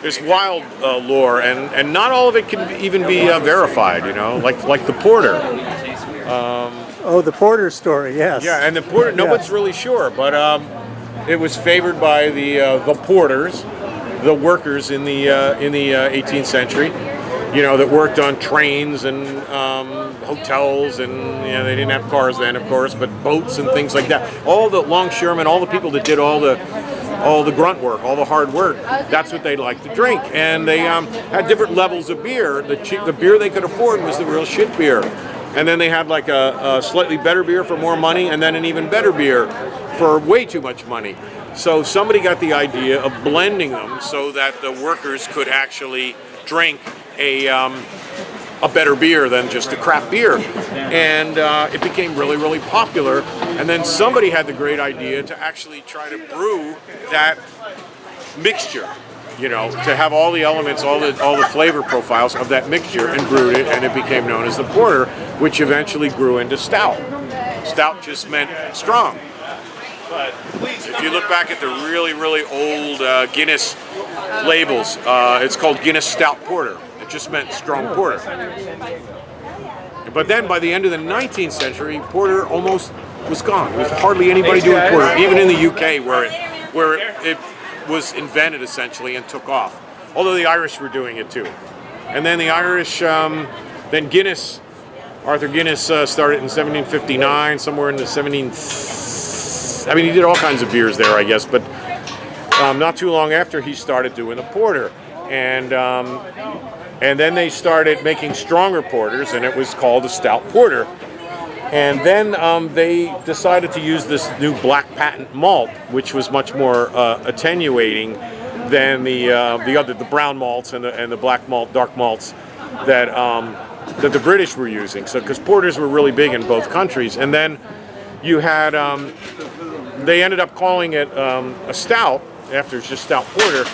There's wild lore, and not all of it can even be verified. You know, like the porter. Oh, the porter story, yes. Yeah, and the porter. Nobody's really sure, but it was favored by the porters, the workers in the 18th century. You know, that worked on trains and hotels, and you know, they didn't have cars then, of course, but boats and things like that. All the longshoremen, all the people that did all the grunt work, all the hard work, that's what they liked to drink. And they had different levels of beer. The beer they could afford was the real shit beer. And then they had like a slightly better beer for more money, and then an even better beer for way too much money. So somebody got the idea of blending them so that the workers could actually drink a better beer than just a crap beer. And it became really, really popular. And then somebody had the great idea to actually try to brew that mixture, you know, to have all the elements, all the flavor profiles of that mixture, and brewed it, and it became known as the porter, which eventually grew into stout. Stout just meant strong. But if you look back at the really, really old Guinness labels, it's called Guinness Stout Porter. It just meant strong porter. But then by the end of the 19th century, porter almost was gone. There was hardly anybody doing porter, even in the UK where it was invented essentially and took off. Although the Irish were doing it too. And then the Irish, then Guinness, Arthur Guinness started in 1759, somewhere in the I mean, he did all kinds of beers there, I guess, but not too long after he started doing the porter. And then they started making stronger porters, and it was called a stout porter. And then they decided to use this new black patent malt, which was much more attenuating than the brown malts and the black malt, dark malts that the British were using. So, because porters were really big in both countries, and then you had they ended up calling it a stout after it's just stout porter.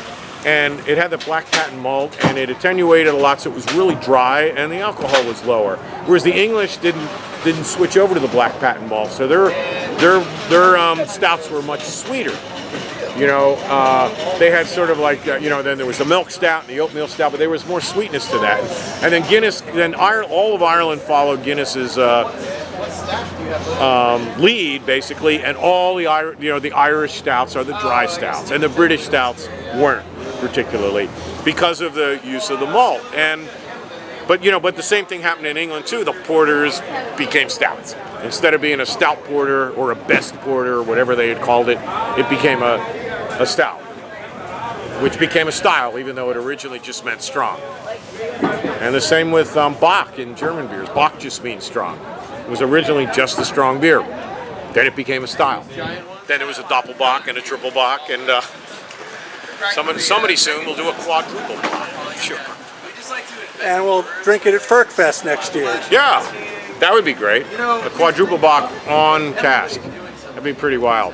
And it had the black patent malt, and it attenuated a lot, so it was really dry, and the alcohol was lower. Whereas the English didn't switch over to the black patent malt, so their stouts were much sweeter. You know, they had sort of like you know, then there was the milk stout and the oatmeal stout, but there was more sweetness to that. And then Guinness, all of Ireland followed Guinness's lead basically, and all the Irish stouts are the dry stouts, and the British stouts weren't, particularly because of the use of the malt. But the same thing happened in England too. The porters became stouts. Instead of being a stout porter or a best porter or whatever they had called it, it became a stout, which became a style, even though it originally just meant strong. And the same with Bock in German beers. Bock just means strong. It was originally just a strong beer. Then it became a style. Then there was a Doppelbock and a Triple Bock, and somebody soon will do a quadruple Bock. Sure. And we'll drink it at FerkFest next year. Yeah, that would be great. A quadruple Bock on cask. That'd be pretty wild.